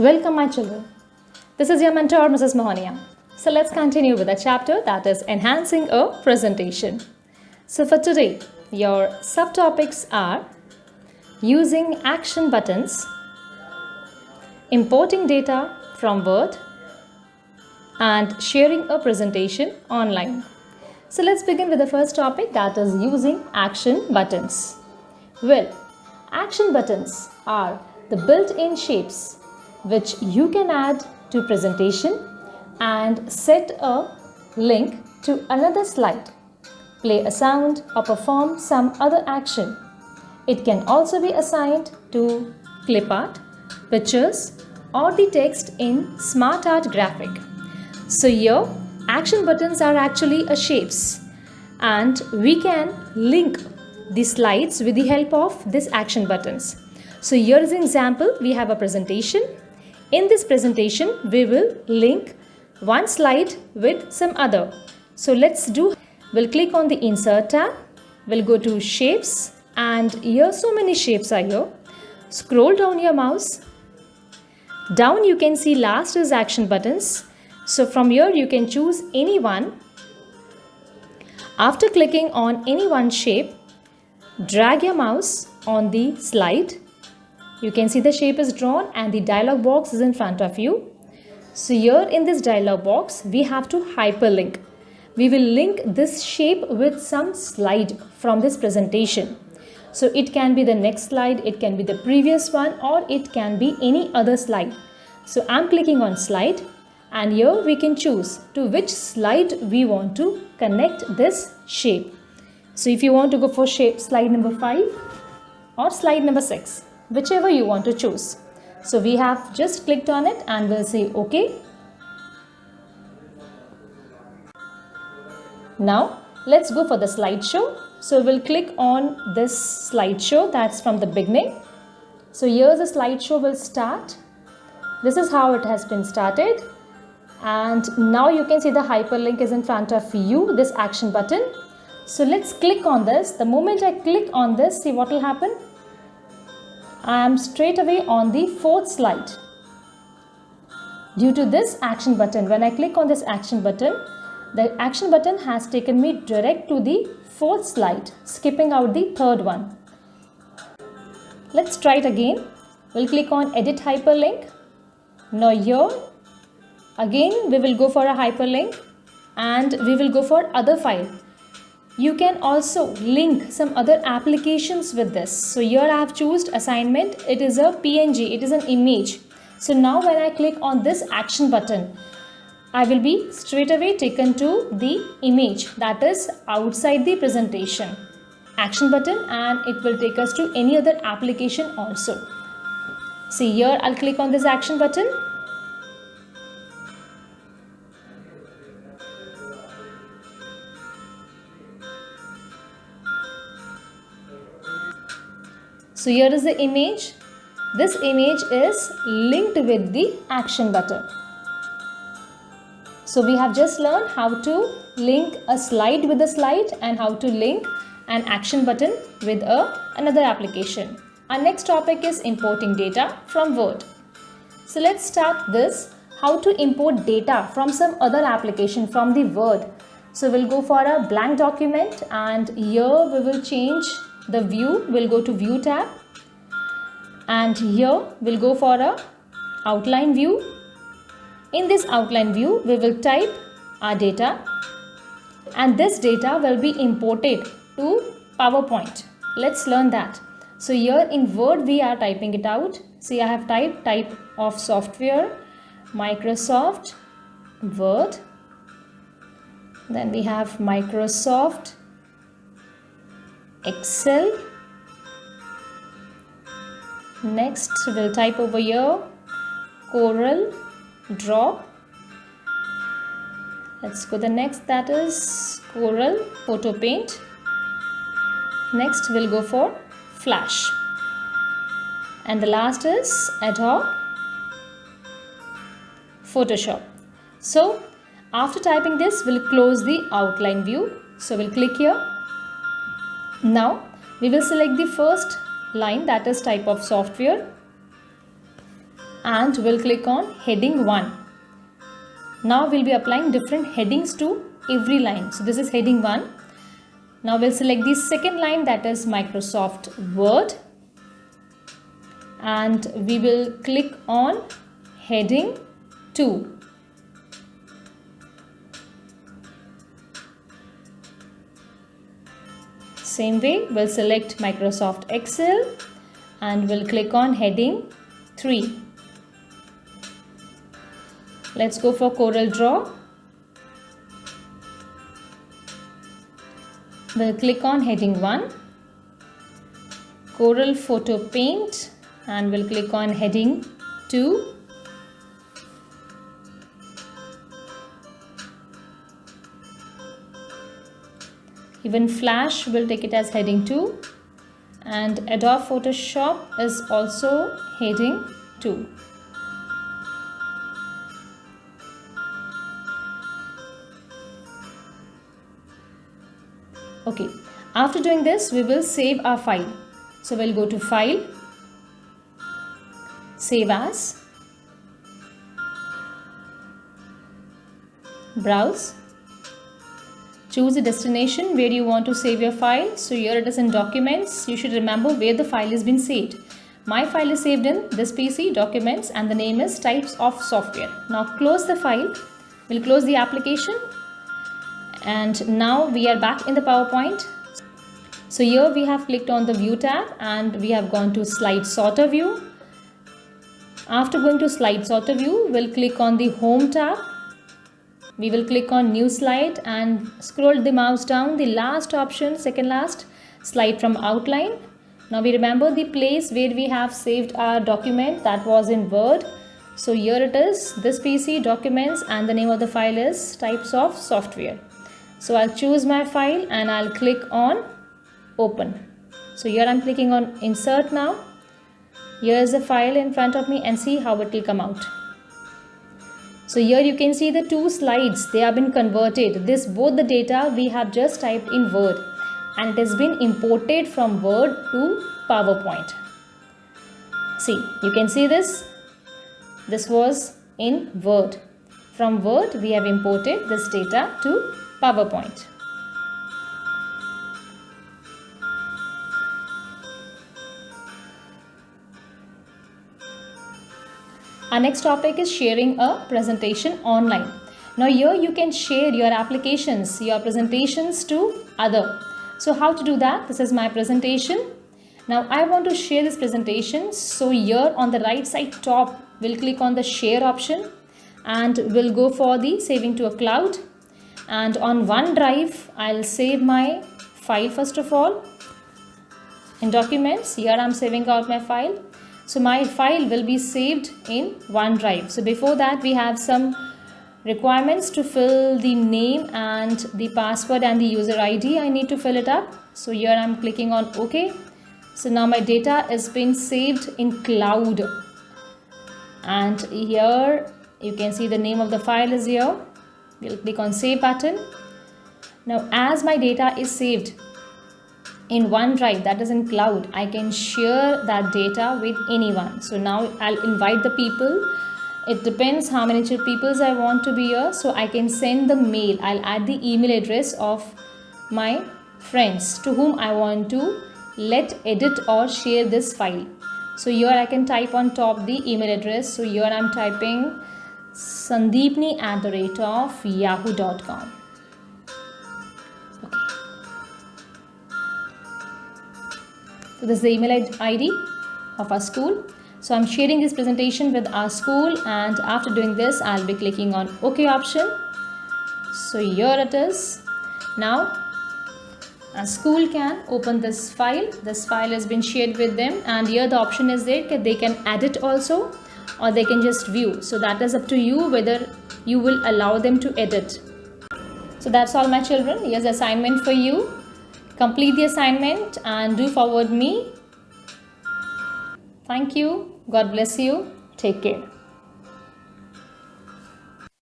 Welcome, my children. This is your mentor, Mrs. Mohonia. So let's continue with the chapter that is Enhancing a Presentation. So for today, your subtopics are using action buttons, importing data from Word, and sharing a presentation online. So let's begin with the first topic, that is using action buttons. Well, action buttons are the built-in shapes which you can add to presentation and set a link to another slide, play a sound or perform some other action. It can also be assigned to clip art, pictures, or the text in smart art graphic. So here action buttons are actually a shapes, and we can link the slides with the help of these action buttons. So here is an example. We have a presentation. In this presentation, we will link one slide with some other. So we'll click on the insert tab. We'll go to shapes, and here so many shapes are here. Scroll down your mouse. Down you can see last is action buttons. So from here you can choose any one. After clicking on any one shape, drag your mouse on the slide. You can see the shape is drawn and the dialog box is in front of you. So here in this dialog box, we have to hyperlink. We will link this shape with some slide from this presentation. So it can be the next slide, it can be the previous one, or it can be any other slide. So I'm clicking on slide, and here we can choose to which slide we want to connect this shape. So if you want to go for slide number 5 or slide number 6, whichever you want to choose. So we have just clicked on it and we'll say OK. Now let's go for the slideshow. So we'll click on this slideshow, that's from the beginning. So here's the slideshow will start. This is how it has been started. And now you can see the hyperlink is in front of you, this action button. So let's click on this. The moment I click on this, see what will happen? I am straight away on the 4th slide. Due to this action button, when I click on this action button, the action button has taken me direct to the 4th slide, skipping out the 3rd one. Let's try it again. We'll click on edit hyperlink. Now here, again we will go for a hyperlink and we will go for other file. You can also link some other applications with this. So here I have chosen assignment. It is a PNG, it is an image. So now when I click on this action button, I will be straight away taken to the image that is outside the presentation. Action button, and it will take us to any other application also. See here, I'll click on this action button. So here is the image. This image is linked with the action button. So we have just learned how to link a slide with a slide and how to link an action button with another application. Our next topic is importing data from Word. So let's start this, how to import data from some other application from the Word. So we'll go for a blank document, and here we will change the view. We'll go to view tab, and here we'll go for a outline view. In this outline view, we will type our data, and this data will be imported to PowerPoint. Let's learn that. So here in Word we are typing it out. See, I have typed type of software, Microsoft Word. Then we have Microsoft Excel. Next we'll type over here Corel Draw. Let's go the next, that is Corel Photo Paint. Next we'll go for Flash, and the last is Adobe Photoshop. So after typing this, we'll close the outline view. So we'll click here. Now we will select the first line, that is type of software. and we'll click on heading 1. Now we'll be applying different headings to every line. So this is heading 1. Now we'll select the second line, that is Microsoft Word, and we will click on heading 2. Same way, we'll select Microsoft Excel and we'll click on heading 3. Let's go for Corel Draw. We'll click on heading 1. Corel Photo Paint, and we'll click on heading 2. Even Flash will take it as heading 2, and Adobe Photoshop is also heading 2. Okay, after doing this, we will save our file. So we'll go to File, Save As, Browse. Choose a destination where you want to save your file. So here it is in Documents. You should remember where the file has been saved. My file is saved in this PC, Documents, and the name is Types of Software. Now close the file. We'll close the application. And now we are back in the PowerPoint. So here we have clicked on the View tab and we have gone to Slide Sorter View. After going to Slide Sorter View, we'll click on the Home tab. We will click on New Slide and scroll the mouse down. The last option, second last, Slide from Outline. Now we remember the place where we have saved our document, that was in Word. So here it is, this PC, Documents, and the name of the file is Types of Software. So I'll choose my file and I'll click on Open. So here I'm clicking on Insert now. Here is the file in front of me and see how it will come out. So here you can see the two slides, they have been converted. Both the data we have just typed in Word and it has been imported from Word to PowerPoint. See, you can see this. This was in Word. From Word we have imported this data to PowerPoint. Our next topic is sharing a presentation online. Now here you can share your applications, your presentations to other. So how to do that? This is my presentation. Now I want to share this presentation. So here on the right side top, we'll click on the share option and we'll go for the saving to a cloud. And on OneDrive, I'll save my file first of all. In Documents, here I'm saving out my file. So my file will be saved in OneDrive. So before that, we have some requirements to fill the name and the password and the user ID. I need to fill it up. So here I'm clicking on OK. So now my data is being saved in cloud. And here you can see the name of the file is here. We'll click on Save button. Now as my data is saved in OneDrive, that is in cloud, I can share that data with anyone. So now I'll invite the people. It depends how many people I want to be here. So I can send the mail. I'll add the email address of my friends to whom I want to let edit or share this file. So here I can type on top the email address. So here I'm typing sandeepni@yahoo.com. So this is the email ID of our school. So I'm sharing this presentation with our school, and after doing this, I'll be clicking on OK option. So here it is. Now a school can open this file. This file has been shared with them, and here the option is there that they can edit also, or they can just view. So that is up to you whether you will allow them to edit. So that's all, my children. Here's the assignment for you. Complete the assignment and do forward me. Thank you. God bless you. Take care.